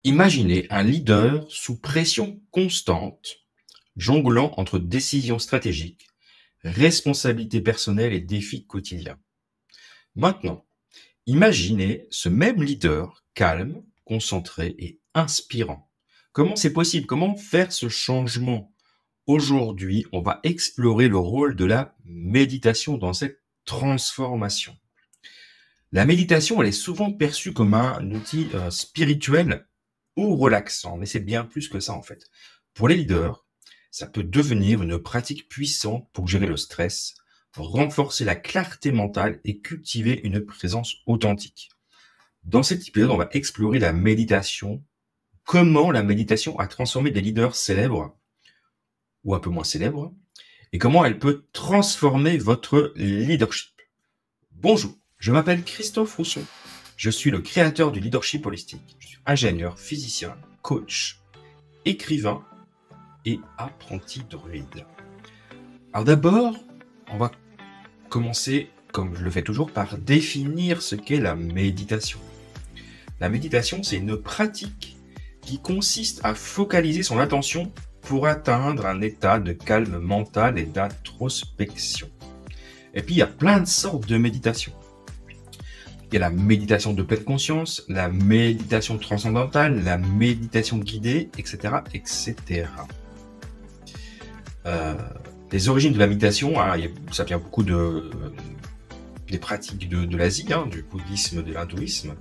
Imaginez un leader sous pression constante, jonglant entre décisions stratégiques, responsabilités personnelles et défis quotidiens. Maintenant, imaginez ce même leader calme, concentré et inspirant. Comment c'est possible? Comment faire ce changement? Aujourd'hui, on va explorer le rôle de la méditation dans cette transformation. La méditation, elle est souvent perçue comme un outil spirituel ou relaxant, mais c'est bien plus que ça en fait. Pour les leaders, ça peut devenir une pratique puissante pour gérer le stress, renforcer la clarté mentale et cultiver une présence authentique. Dans cet épisode, on va explorer la méditation, comment la méditation a transformé des leaders célèbres ou un peu moins célèbres, et comment elle peut transformer votre leadership. Bonjour, je m'appelle Christophe Rousseau. Je suis le créateur du leadership holistique. Je suis ingénieur, physicien, coach, écrivain et apprenti druide. Alors d'abord, on va commencer, comme je le fais toujours, par définir ce qu'est la méditation. La méditation, c'est une pratique qui consiste à focaliser son attention pour atteindre un état de calme mental et d'introspection. Et puis, il y a plein de sortes de méditation. Il y a la méditation de pleine conscience, la méditation transcendantale, la méditation guidée, etc., etc. Les origines de la méditation, ça vient beaucoup des pratiques de l'Asie, du bouddhisme, de l'hindouisme.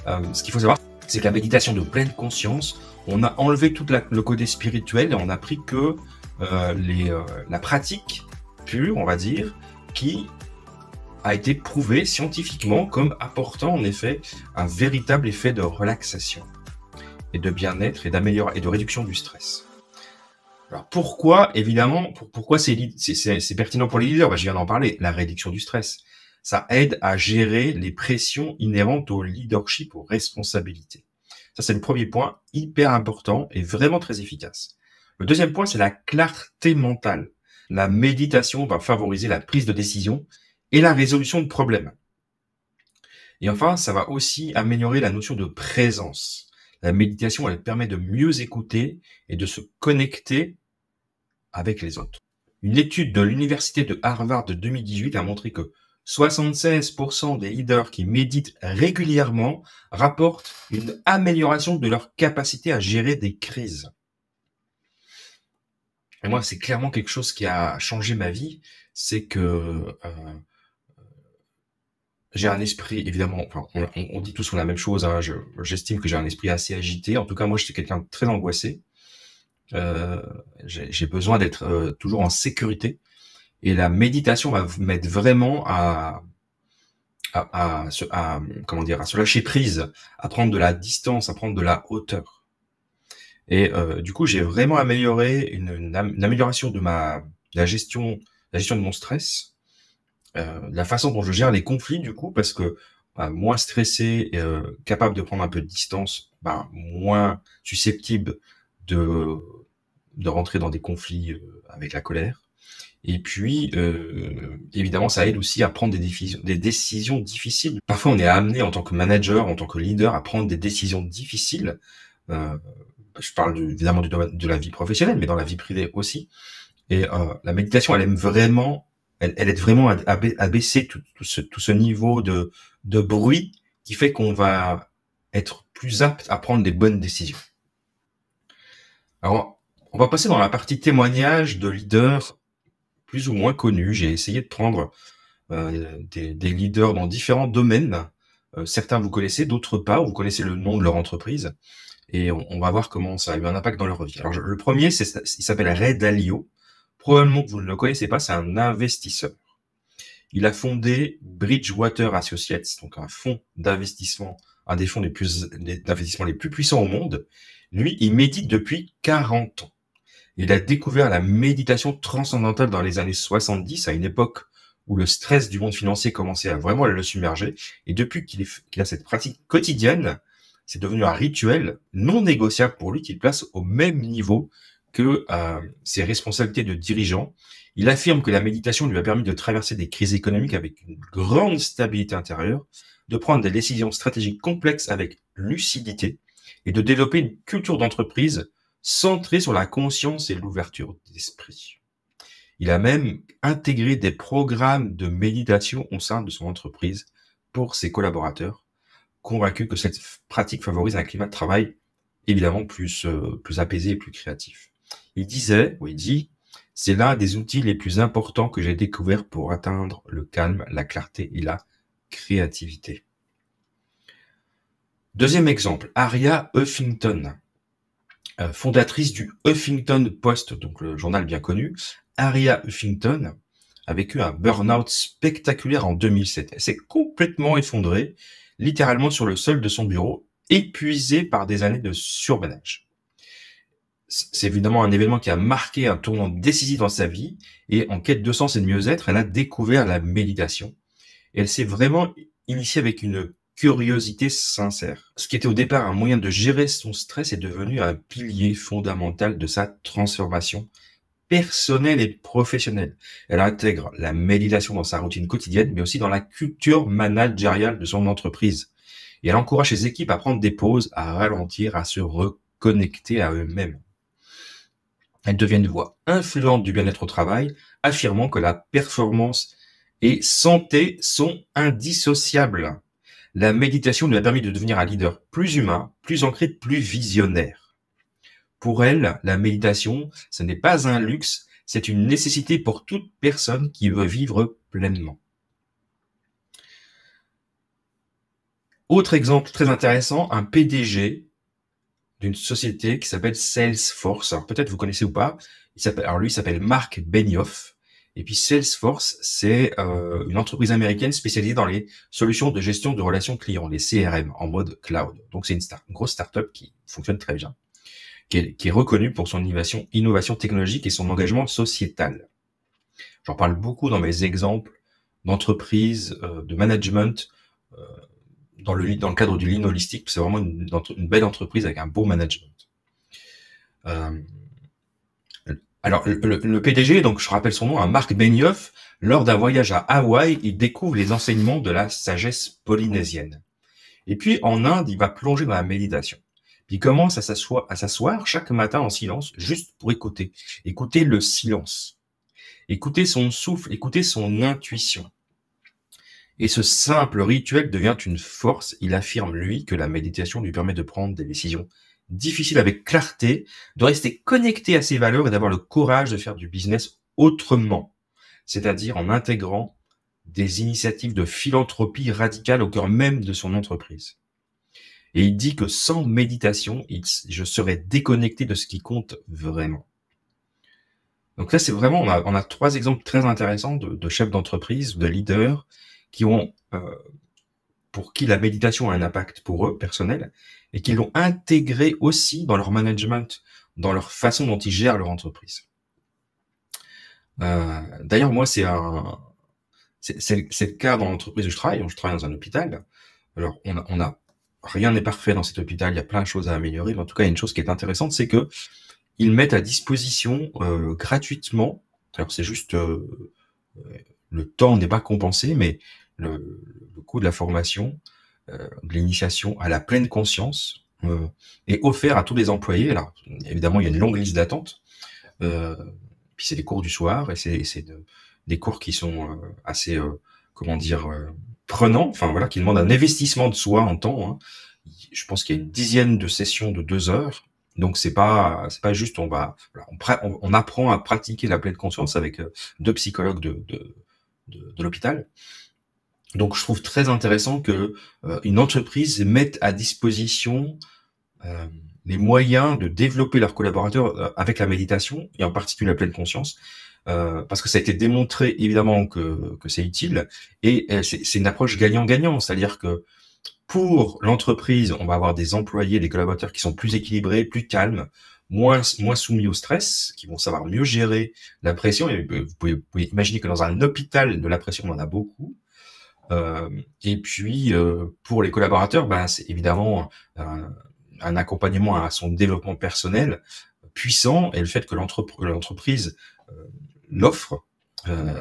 Ce qu'il faut savoir, c'est que la méditation de pleine conscience, on a enlevé tout le côté spirituel et on a pris que la pratique pure, on va dire, qui a été prouvé scientifiquement comme apportant en effet un véritable effet de relaxation et de bien-être et d'amélioration et de réduction du stress. Alors pourquoi, évidemment, pourquoi c'est pertinent pour les leaders? Je viens d'en parler, la réduction du stress. Ça aide à gérer les pressions inhérentes au leadership, aux responsabilités. Ça, c'est le premier point, hyper important et vraiment très efficace. Le deuxième point, c'est la clarté mentale. La méditation va favoriser la prise de décision et la résolution de problèmes. Et enfin, ça va aussi améliorer la notion de présence. La méditation, elle permet de mieux écouter et de se connecter avec les autres. Une étude de l'université de Harvard de 2018 a montré que 76% des leaders qui méditent régulièrement rapportent une amélioration de leur capacité à gérer des crises. Et moi, c'est clairement quelque chose qui a changé ma vie, c'est que j'ai un esprit, évidemment, enfin, on dit tous la même chose, j'estime que j'ai un esprit assez agité. En tout cas, moi, je suis quelqu'un de très angoissé. J'ai besoin d'être toujours en sécurité. Et la méditation va m'aider vraiment à se lâcher prise, à prendre de la distance, à prendre de la hauteur. Et du coup, j'ai vraiment amélioré une amélioration de la gestion de mon stress, la façon dont je gère les conflits, du coup, parce que moins stressé, capable de prendre un peu de distance, moins susceptible de rentrer dans des conflits avec la colère. Et puis, évidemment, ça aide aussi à prendre des décisions difficiles. Parfois, on est amené en tant que manager, en tant que leader, à prendre des décisions difficiles. Je parle évidemment du domaine de la vie professionnelle, mais dans la vie privée aussi. Et la méditation, elle aide vraiment à baisser tout ce niveau de bruit qui fait qu'on va être plus apte à prendre des bonnes décisions. Alors, on va passer dans la partie témoignage de leaders plus ou moins connus. J'ai essayé de prendre des leaders dans différents domaines. Certains vous connaissez, d'autres pas. Vous connaissez le nom de leur entreprise. Et on va voir comment ça a eu un impact dans leur vie. Alors, le premier, il s'appelle Ray Dalio. Probablement que vous ne le connaissez pas, c'est un investisseur. Il a fondé Bridgewater Associates, donc un fonds d'investissement, un des fonds d'investissement les plus puissants au monde. Lui, il médite depuis 40 ans. Il a découvert la méditation transcendantale dans les années 70, à une époque où le stress du monde financier commençait à vraiment le submerger. Et depuis qu'il a cette pratique quotidienne, c'est devenu un rituel non négociable pour lui qu'il place au même niveau que ses responsabilités de dirigeant. Il affirme que la méditation lui a permis de traverser des crises économiques avec une grande stabilité intérieure, de prendre des décisions stratégiques complexes avec lucidité et de développer une culture d'entreprise centrée sur la conscience et l'ouverture d'esprit. Il a même intégré des programmes de méditation au sein de son entreprise pour ses collaborateurs, convaincu que cette pratique favorise un climat de travail évidemment plus apaisé et plus créatif. Il dit, c'est l'un des outils les plus importants que j'ai découvert pour atteindre le calme, la clarté et la créativité. Deuxième exemple, Aria Huffington, fondatrice du Huffington Post, donc le journal bien connu. Aria Huffington a vécu un burn-out spectaculaire en 2007. Elle s'est complètement effondrée, littéralement sur le sol de son bureau, épuisée par des années de surmenage. C'est évidemment un événement qui a marqué un tournant décisif dans sa vie, et en quête de sens et de mieux-être, elle a découvert la méditation. Et elle s'est vraiment initiée avec une curiosité sincère. Ce qui était au départ un moyen de gérer son stress est devenu un pilier fondamental de sa transformation personnelle et professionnelle. Elle intègre la méditation dans sa routine quotidienne, mais aussi dans la culture managériale de son entreprise. Et elle encourage ses équipes à prendre des pauses, à ralentir, à se reconnecter à eux-mêmes. Elle devient une voix influente du bien-être au travail, affirmant que la performance et santé sont indissociables. La méditation lui a permis de devenir un leader plus humain, plus ancré, plus visionnaire. Pour elle, la méditation, ce n'est pas un luxe, c'est une nécessité pour toute personne qui veut vivre pleinement. Autre exemple très intéressant, un PDG d'une société qui s'appelle Salesforce. Alors peut-être vous connaissez ou pas. Il s'appelle Marc Benioff. Et puis Salesforce, c'est une entreprise américaine spécialisée dans les solutions de gestion de relations clients, les CRM, en mode cloud. Donc c'est une grosse start-up qui fonctionne très bien, qui est reconnue pour son innovation technologique et son engagement sociétal. J'en parle beaucoup dans mes exemples d'entreprises, de management, dans le cadre du lean holistique. C'est vraiment une belle entreprise avec un beau management. Alors, le PDG, donc je rappelle son nom, Marc Benioff, lors d'un voyage à Hawaï, il découvre les enseignements de la sagesse polynésienne. Et puis, en Inde, il va plonger dans la méditation. Puis il commence à s'asseoir chaque matin en silence, juste pour écouter le silence, écouter son souffle, écouter son intuition. Et ce simple rituel devient une force. Il affirme, lui, que la méditation lui permet de prendre des décisions difficiles avec clarté, de rester connecté à ses valeurs et d'avoir le courage de faire du business autrement, c'est-à-dire en intégrant des initiatives de philanthropie radicale au cœur même de son entreprise. Et il dit que sans méditation, je serais déconnecté de ce qui compte vraiment. Donc là, c'est vraiment, on a 3 exemples très intéressants de chefs d'entreprise, de leaders, qui ont, pour qui la méditation a un impact pour eux, personnel, et qui l'ont intégré aussi dans leur management, dans leur façon dont ils gèrent leur entreprise. D'ailleurs, moi, c'est le cas dans l'entreprise où je travaille dans un hôpital. Alors, rien n'est parfait dans cet hôpital, il y a plein de choses à améliorer, mais en tout cas, il y a une chose qui est intéressante, c'est que ils mettent à disposition gratuitement, alors c'est juste le temps n'est pas compensé, mais le coût de la formation, de l'initiation à la pleine conscience est offert à tous les employés. Alors évidemment, il y a une longue liste d'attente, puis c'est des cours du soir, et c'est des cours qui sont assez, prenants, enfin voilà, qui demandent un investissement de soi en temps, hein. Je pense qu'il y a une dizaine de sessions de 2 heures. Donc c'est pas juste on apprend à pratiquer la pleine conscience avec 2 psychologues de l'hôpital. Donc je trouve très intéressant que une entreprise mette à disposition les moyens de développer leurs collaborateurs avec la méditation et en particulier la pleine conscience, parce que ça a été démontré évidemment que c'est utile, et c'est une approche gagnant-gagnant, c'est-à-dire que pour l'entreprise, on va avoir des employés, des collaborateurs qui sont plus équilibrés, plus calmes, moins soumis au stress, qui vont savoir mieux gérer la pression. Et vous pouvez imaginer que dans un hôpital, de la pression, on en a beaucoup. Et puis, pour les collaborateurs, c'est évidemment un accompagnement à son développement personnel puissant, et le fait que l'entreprise l'offre,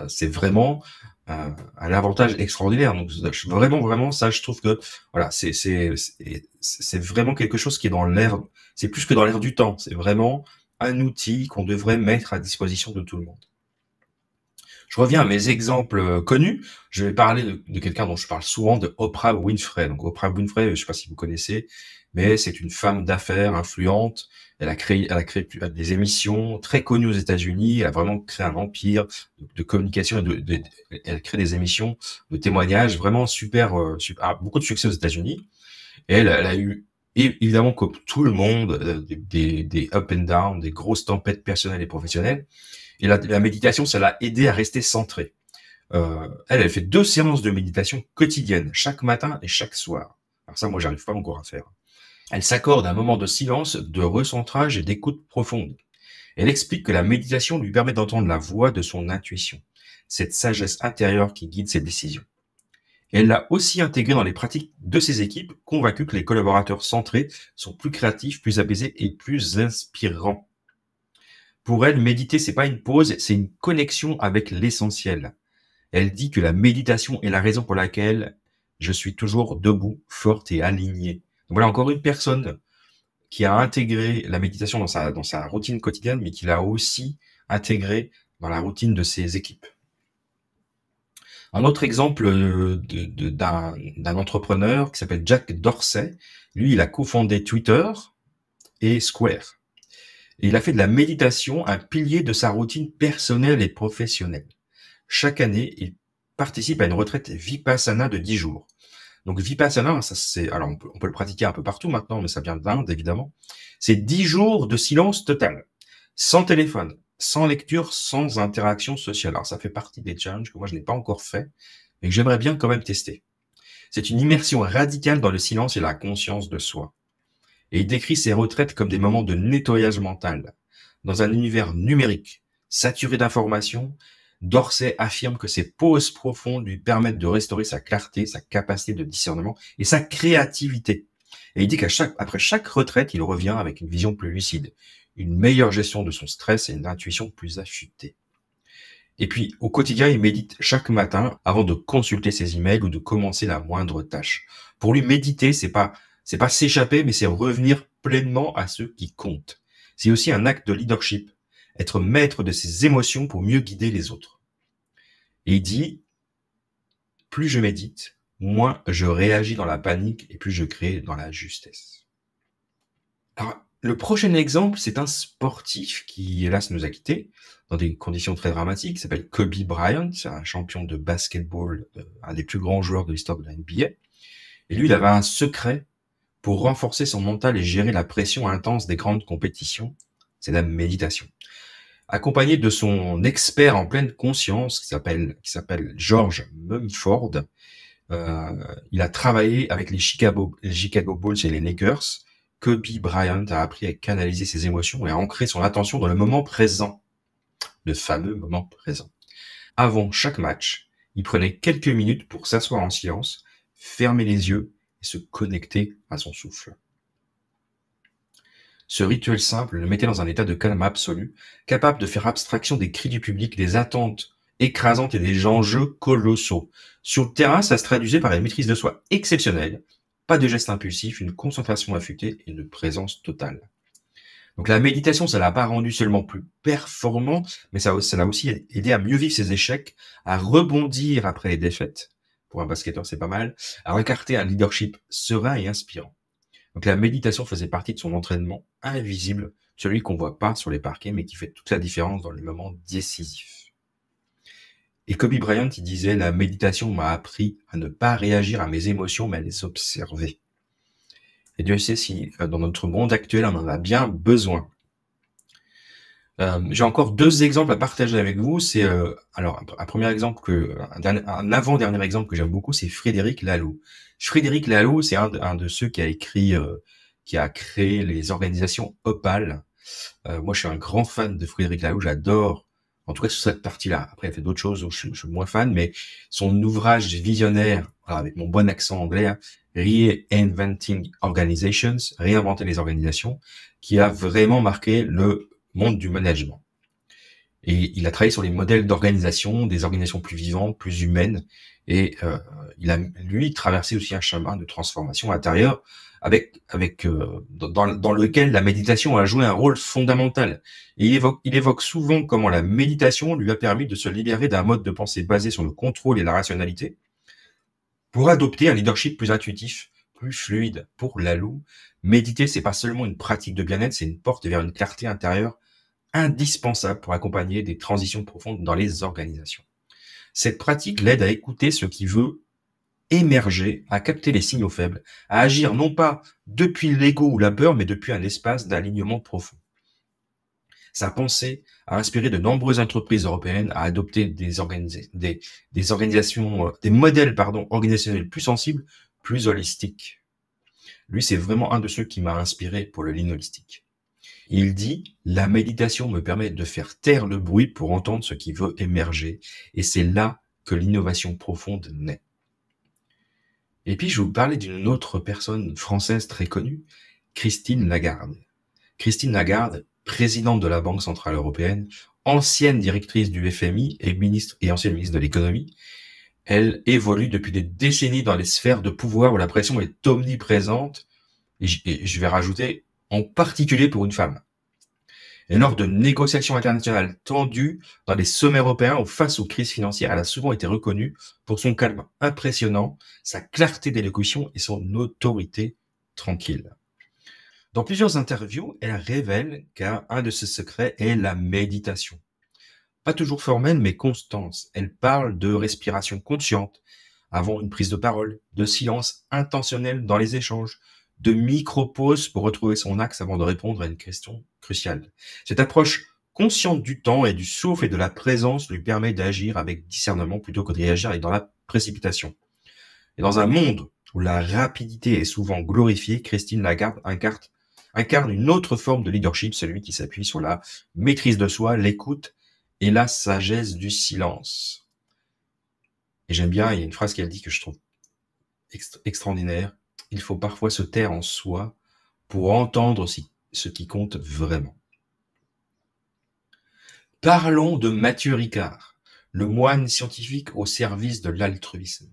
c'est vraiment un avantage extraordinaire. Donc vraiment ça, je trouve que voilà, c'est vraiment quelque chose qui est dans l'air. C'est plus que dans l'air du temps. C'est vraiment un outil qu'on devrait mettre à disposition de tout le monde. Je reviens à mes exemples connus. Je vais parler de quelqu'un dont je parle souvent, de Oprah Winfrey. Donc Oprah Winfrey, je ne sais pas si vous connaissez, mais c'est une femme d'affaires influente. Elle a créé des émissions très connues aux États-Unis. Elle a vraiment créé un empire de communication. Elle crée des émissions de témoignages vraiment super, beaucoup de succès aux États-Unis. Et elle a eu évidemment, comme tout le monde, des up and down, des grosses tempêtes personnelles et professionnelles. Et la méditation, ça l'a aidé à rester centré. Elle fait 2 séances de méditation quotidiennes, chaque matin et chaque soir. Alors ça, moi, j'arrive pas encore à faire. Elle s'accorde un moment de silence, de recentrage et d'écoute profonde. Elle explique que la méditation lui permet d'entendre la voix de son intuition, cette sagesse intérieure qui guide ses décisions. Et elle l'a aussi intégré dans les pratiques de ses équipes, convaincue que les collaborateurs centrés sont plus créatifs, plus apaisés et plus inspirants. Pour elle, méditer, c'est pas une pause, c'est une connexion avec l'essentiel. Elle dit que la méditation est la raison pour laquelle je suis toujours debout, forte et alignée. Donc voilà encore une personne qui a intégré la méditation dans sa routine quotidienne, mais qui l'a aussi intégré dans la routine de ses équipes. Un autre exemple d'un entrepreneur qui s'appelle Jack Dorsey. Lui, il a cofondé Twitter et Square. Et il a fait de la méditation un pilier de sa routine personnelle et professionnelle. Chaque année, il participe à une retraite Vipassana de 10 jours. Donc Vipassana, alors on peut le pratiquer un peu partout maintenant, mais ça vient d'Inde évidemment. C'est 10 jours de silence total, sans téléphone, sans lecture, sans interaction sociale. Alors ça fait partie des challenges que moi je n'ai pas encore fait, mais que j'aimerais bien quand même tester. C'est une immersion radicale dans le silence et la conscience de soi. Et il décrit ces retraites comme des moments de nettoyage mental. Dans un univers numérique, saturé d'informations, Dorsey affirme que ces pauses profondes lui permettent de restaurer sa clarté, sa capacité de discernement et sa créativité. Et il dit qu'après chaque retraite, il revient avec une vision plus lucide, une meilleure gestion de son stress et une intuition plus affûtée. Et puis, au quotidien, il médite chaque matin avant de consulter ses emails ou de commencer la moindre tâche. Pour lui, méditer, c'est pas s'échapper, mais c'est revenir pleinement à ce qui compte. C'est aussi un acte de leadership, être maître de ses émotions pour mieux guider les autres. Et il dit, plus je médite, moins je réagis dans la panique et plus je crée dans la justesse. Alors, le prochain exemple, c'est un sportif qui, hélas, nous a quittés dans des conditions très dramatiques. Il s'appelle Kobe Bryant, c'est un champion de basketball, un des plus grands joueurs de l'histoire de la NBA. Et lui, il avait un secret pour renforcer son mental et gérer la pression intense des grandes compétitions, c'est la méditation. Accompagné de son expert en pleine conscience, qui s'appelle George Mumford, il a travaillé avec les Chicago Bulls et les Lakers. Kobe Bryant a appris à canaliser ses émotions et à ancrer son attention dans le moment présent, le fameux moment présent. Avant chaque match, il prenait quelques minutes pour s'asseoir en silence, fermer les yeux et se connecter à son souffle. Ce rituel simple le mettait dans un état de calme absolu, capable de faire abstraction des cris du public, des attentes écrasantes et des enjeux colossaux. Sur le terrain, ça se traduisait par une maîtrise de soi exceptionnelle, pas de gestes impulsifs, une concentration affûtée et une présence totale. Donc la méditation, ça l'a pas rendu seulement plus performant, mais ça l'a aussi aidé à mieux vivre ses échecs, à rebondir après les défaites. Pour un basketteur, c'est pas mal, à incarner un leadership serein et inspirant. Donc la méditation faisait partie de son entraînement invisible, celui qu'on voit pas sur les parquets, mais qui fait toute la différence dans les moments décisifs. Et Kobe Bryant, il disait, la méditation m'a appris à ne pas réagir à mes émotions, mais à les observer. Et Dieu sait si, dans notre monde actuel, on en a bien besoin. J'ai encore 2 exemples à partager avec vous. C'est alors un premier exemple un avant-dernier exemple que j'aime beaucoup, c'est Frédéric Laloux. Frédéric Laloux, c'est un de ceux qui a créé les organisations Opal. Moi, je suis un grand fan de Frédéric Laloux. J'adore, en tout cas sur cette partie-là. Après, il a fait d'autres choses où je suis moins fan, mais son ouvrage visionnaire, avec mon bon accent anglais, hein, Reinventing Organizations, réinventer les organisations, qui a vraiment marqué le monde du management. Et il a travaillé sur les modèles d'organisation, des organisations plus vivantes, plus humaines, et il a, lui, traversé aussi un chemin de transformation intérieure dans lequel la méditation a joué un rôle fondamental. Et il évoque souvent comment la méditation lui a permis de se libérer d'un mode de pensée basé sur le contrôle et la rationalité pour adopter un leadership plus intuitif, plus fluide. Pour Lalou, méditer, c'est pas seulement une pratique de bien-être, c'est une porte vers une clarté intérieure indispensable pour accompagner des transitions profondes dans les organisations. Cette pratique l'aide à écouter ce qui veut émerger, à capter les signaux faibles, à agir non pas depuis l'ego ou la peur, mais depuis un espace d'alignement profond. Sa pensée a inspiré de nombreuses entreprises européennes à adopter des modèles organisationnels plus sensibles, plus holistiques. Lui, c'est vraiment un de ceux qui m'a inspiré pour le lean holistique. Il dit « La méditation me permet de faire taire le bruit pour entendre ce qui veut émerger, et c'est là que l'innovation profonde naît. » Et puis, je vais vous parler d'une autre personne française très connue, Christine Lagarde. Christine Lagarde, présidente de la Banque Centrale Européenne, ancienne directrice du FMI et ancienne ministre de l'économie, elle évolue depuis des décennies dans les sphères de pouvoir où la pression est omniprésente, et je vais rajouter, en particulier pour une femme. Et lors de négociations internationales tendues dans les sommets européens ou face aux crises financières, elle a souvent été reconnue pour son calme impressionnant, sa clarté d'élocution et son autorité tranquille. Dans plusieurs interviews, elle révèle qu'un de ses secrets est la méditation. Pas toujours formelle, mais constante. Elle parle de respiration consciente avant une prise de parole, de silence intentionnel dans les échanges, de micro-pauses pour retrouver son axe avant de répondre à une question cruciale. Cette approche consciente du temps et du souffle et de la présence lui permet d'agir avec discernement plutôt que de réagir dans la précipitation. Et dans un monde où la rapidité est souvent glorifiée, Christine Lagarde incarne une autre forme de leadership, celui qui s'appuie sur la maîtrise de soi, l'écoute et la sagesse du silence. Et j'aime bien, il y a une phrase qu'elle dit que je trouve extraordinaire. Il faut parfois se taire en soi pour entendre ce qui compte vraiment. Parlons de Mathieu Ricard, le moine scientifique au service de l'altruisme.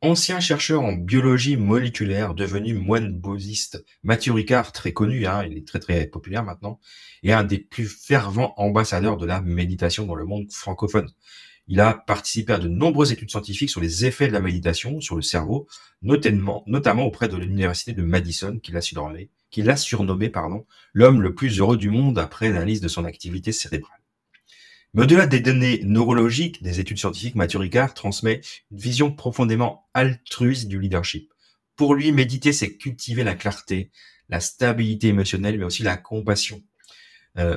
Ancien chercheur en biologie moléculaire, devenu moine bouddhiste, Mathieu Ricard, très connu, il est très très populaire maintenant, est un des plus fervents ambassadeurs de la méditation dans le monde francophone. Il a participé à de nombreuses études scientifiques sur les effets de la méditation sur le cerveau, notamment auprès de l'université de Madison, qu'il a surnommé l'homme le plus heureux du monde après l'analyse de son activité cérébrale. Mais au-delà des données neurologiques, des études scientifiques, Mathieu Ricard transmet une vision profondément altruiste du leadership. Pour lui, méditer, c'est cultiver la clarté, la stabilité émotionnelle, mais aussi la compassion.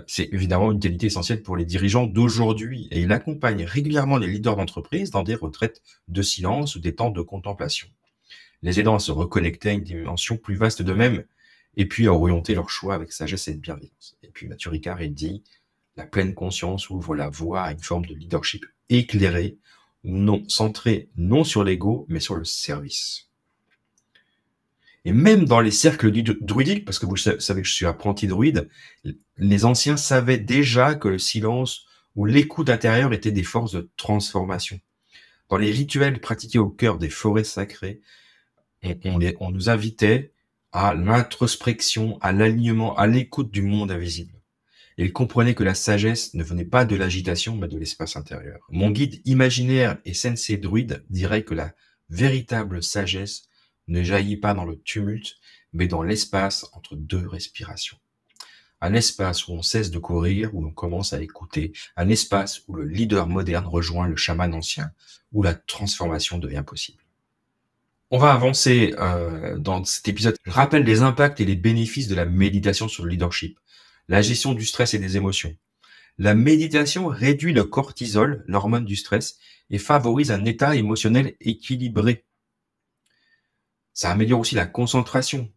C'est évidemment une qualité essentielle pour les dirigeants d'aujourd'hui, et il accompagne régulièrement les leaders d'entreprise dans des retraites de silence ou des temps de contemplation, les aidant à se reconnecter à une dimension plus vaste d'eux-mêmes, et puis à orienter leur choix avec sagesse et bienveillance. Et puis Mathieu Ricard, il dit « La pleine conscience ouvre la voie à une forme de leadership éclairé, centré non sur l'ego, mais sur le service. » Et même dans les cercles druidiques, parce que vous savez que je suis apprenti druide, les anciens savaient déjà que le silence ou l'écoute intérieure étaient des forces de transformation. Dans les rituels pratiqués au cœur des forêts sacrées, on nous invitait à l'introspection, à l'alignement, à l'écoute du monde invisible. Et ils comprenaient que la sagesse ne venait pas de l'agitation, mais de l'espace intérieur. Mon guide imaginaire et sensei druide dirait que la véritable sagesse ne jaillit pas dans le tumulte, mais dans l'espace entre deux respirations. Un espace où on cesse de courir, où on commence à écouter. Un espace où le leader moderne rejoint le chaman ancien, où la transformation devient possible. On va avancer dans cet épisode. Je rappelle les impacts et les bénéfices de la méditation sur le leadership, la gestion du stress et des émotions. La méditation réduit le cortisol, l'hormone du stress, et favorise un état émotionnel équilibré. Ça améliore aussi la concentration.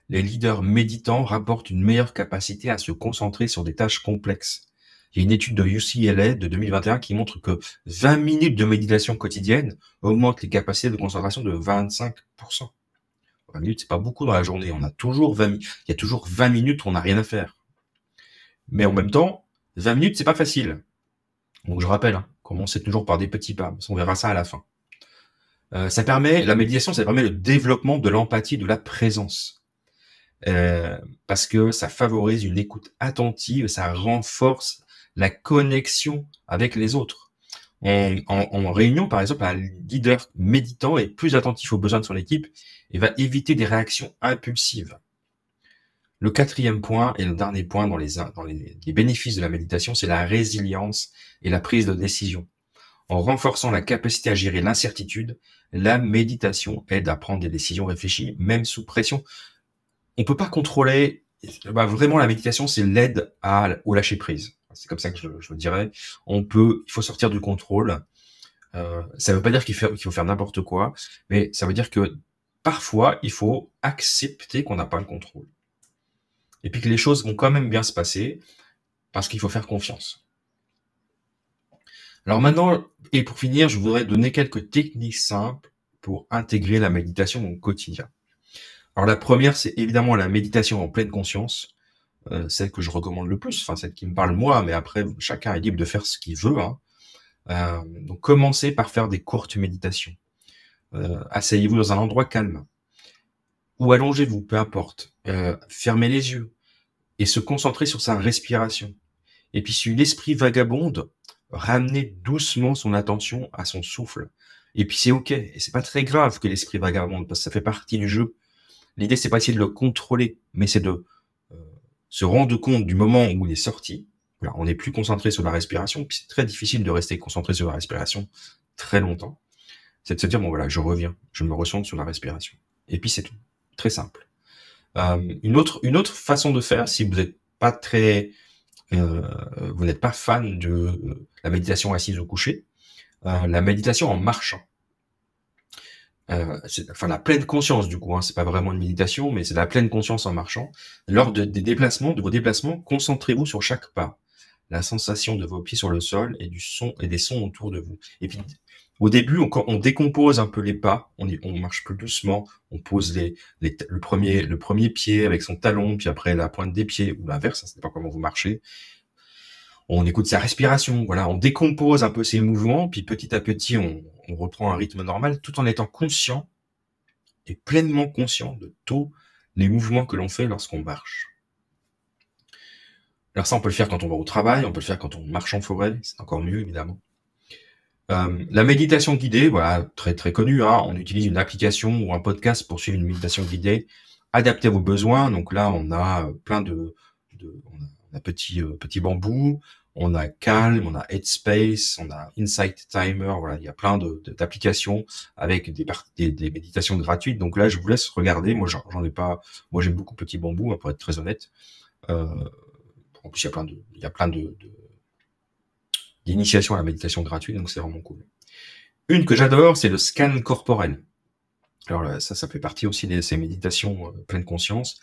Les leaders méditants rapportent une meilleure capacité à se concentrer sur des tâches complexes. Il y a une étude de UCLA de 2021 qui montre que 20 minutes de méditation quotidienne augmentent les capacités de concentration de 25%. 20 minutes, c'est pas beaucoup dans la journée. Il y a toujours 20 minutes où on n'a rien à faire. Mais en même temps, 20 minutes, c'est pas facile. Donc je rappelle, hein, commencez toujours par des petits pas, on verra ça à la fin. La méditation, ça permet le développement de l'empathie, de la présence. Parce que ça favorise une écoute attentive, ça renforce la connexion avec les autres. En réunion, par exemple, un leader méditant est plus attentif aux besoins de son équipe et va éviter des réactions impulsives. Le quatrième point et le dernier point dans les bénéfices de la méditation, c'est la résilience et la prise de décision. En renforçant la capacité à gérer l'incertitude, la méditation aide à prendre des décisions réfléchies, même sous pression. On peut pas contrôler. Vraiment, la méditation, c'est l'aide au lâcher prise. C'est comme ça que je le dirais. Il faut sortir du contrôle. Ça veut pas dire qu'il faut faire n'importe quoi, mais ça veut dire que parfois, il faut accepter qu'on n'a pas le contrôle. Et puis que les choses vont quand même bien se passer, parce qu'il faut faire confiance. Alors maintenant, et pour finir, je voudrais donner quelques techniques simples pour intégrer la méditation au quotidien. Alors la première, c'est évidemment la méditation en pleine conscience, celle que je recommande le plus, enfin celle qui me parle moi, mais après chacun est libre de faire ce qu'il veut, hein. Donc commencez par faire des courtes méditations. Asseyez-vous dans un endroit calme, ou allongez-vous, peu importe. Fermez les yeux et se concentrer sur sa respiration. Et puis si l'esprit vagabonde, ramenez doucement son attention à son souffle. Et puis c'est ok, et c'est pas très grave que l'esprit vagabonde, parce que ça fait partie du jeu. L'idée, c'est pas essayer de le contrôler, mais c'est de se rendre compte du moment où il est sorti. Voilà, on n'est plus concentré sur la respiration, puis c'est très difficile de rester concentré sur la respiration très longtemps. C'est de se dire, bon voilà, je reviens, je me recentre sur la respiration. Et puis c'est tout. Très simple. Une autre façon de faire, si vous n'êtes pas vous n'êtes pas fan de la méditation assise au coucher, la méditation en marchant. La pleine conscience du coup, hein, c'est pas vraiment une méditation, mais c'est la pleine conscience en marchant. Lors de vos déplacements, concentrez-vous sur chaque pas, la sensation de vos pieds sur le sol et des sons autour de vous. Et puis, au début, on décompose un peu les pas, on marche plus doucement, on pose le premier pied avec son talon, puis après la pointe des pieds, ou l'inverse, ça dépend comment vous marchez. On écoute sa respiration, voilà, on décompose un peu ses mouvements, puis petit à petit, on reprend un rythme normal, tout en étant conscient et pleinement conscient de tous les mouvements que l'on fait lorsqu'on marche. Alors ça, on peut le faire quand on va au travail, on peut le faire quand on marche en forêt, c'est encore mieux, évidemment. La méditation guidée, voilà, très très connue, hein, on utilise une application ou un podcast pour suivre une méditation guidée, adaptée à vos besoins. Donc là, on a plein on a petit bambou, on a Calm, on a Headspace, on a Insight Timer, voilà, il y a plein d'applications avec des méditations gratuites. Donc là, je vous laisse regarder. Moi, j'en ai pas. Moi, j'aime beaucoup Petit Bambou, hein, pour être très honnête. En plus, il y a plein d'initiations à la méditation gratuite, donc c'est vraiment cool. Une que j'adore, c'est le scan corporel. Alors là, ça fait partie aussi de ces méditations pleine conscience.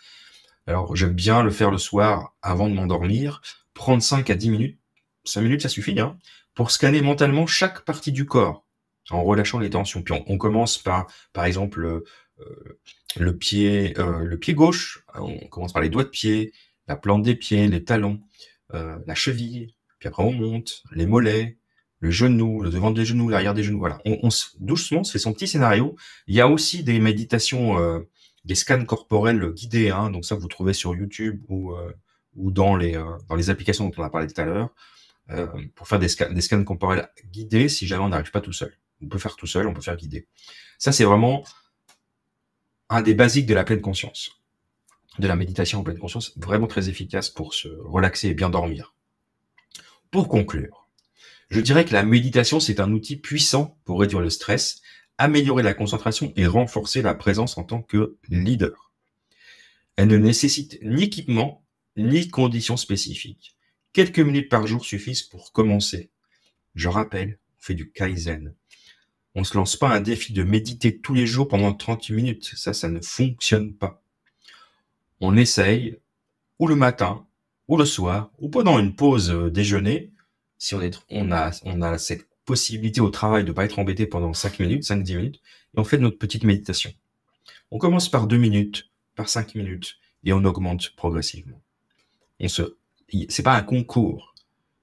Alors, j'aime bien le faire le soir avant de m'endormir, prendre 5 à 10 minutes. 5 minutes, ça suffit, hein, pour scanner mentalement chaque partie du corps, en relâchant les tensions. Puis on commence par exemple, le pied gauche. On commence par les doigts de pied, la plante des pieds, les talons, la cheville. Puis après, on monte, les mollets, le genou, le devant des genoux, l'arrière des genoux. Voilà. Doucement, on se fait son petit scénario. Il y a aussi des méditations, des scans corporels guidés, hein, donc ça vous trouvez sur YouTube ou dans les applications dont on a parlé tout à l'heure, pour faire des scans corporels guidés si jamais on n'arrive pas tout seul. On peut faire tout seul, on peut faire guidé. Ça, c'est vraiment un des basiques de la pleine conscience, de la méditation en pleine conscience, vraiment très efficace pour se relaxer et bien dormir. Pour conclure, je dirais que la méditation, c'est un outil puissant pour réduire le stress, améliorer la concentration et renforcer la présence en tant que leader. Elle ne nécessite ni équipement, ni conditions spécifiques. Quelques minutes par jour suffisent pour commencer. Je rappelle, on fait du Kaizen. On se lance pas un défi de méditer tous les jours pendant 30 minutes. Ça ne fonctionne pas. On essaye, ou le matin, ou le soir, ou pendant une pause déjeuner, si on a cette possibilité au travail de pas être embêté pendant 5-10 minutes, et on fait notre petite méditation. On commence par 2 minutes, par 5 minutes, et on augmente progressivement. C'est pas un concours,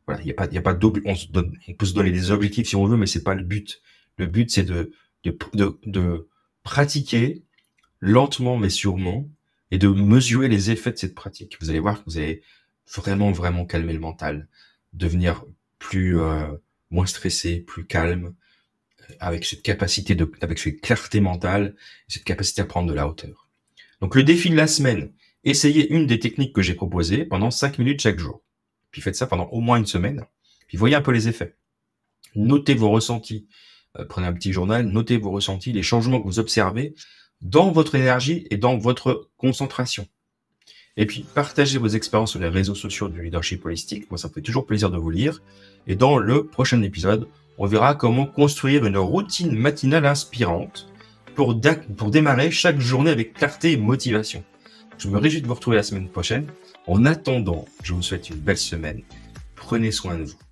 Voilà, il y a pas on peut se donner des objectifs si on veut, mais c'est pas le but. Le but, c'est de pratiquer lentement mais sûrement et de mesurer les effets de cette pratique. Vous allez voir que vous allez vraiment calmer le mental, devenir plus moins stressé, plus calme, avec cette capacité avec cette clarté mentale, cette capacité à prendre de la hauteur. Donc le défi de la semaine, essayez une des techniques que j'ai proposées pendant 5 minutes chaque jour. Puis faites ça pendant au moins une semaine. Puis voyez un peu les effets. Notez vos ressentis. Prenez un petit journal, notez vos ressentis, les changements que vous observez dans votre énergie et dans votre concentration. Et puis, partagez vos expériences sur les réseaux sociaux du leadership holistique. Moi, ça me fait toujours plaisir de vous lire. Et dans le prochain épisode, on verra comment construire une routine matinale inspirante pour démarrer chaque journée avec clarté et motivation. Je me réjouis de vous retrouver la semaine prochaine. En attendant, je vous souhaite une belle semaine. Prenez soin de vous.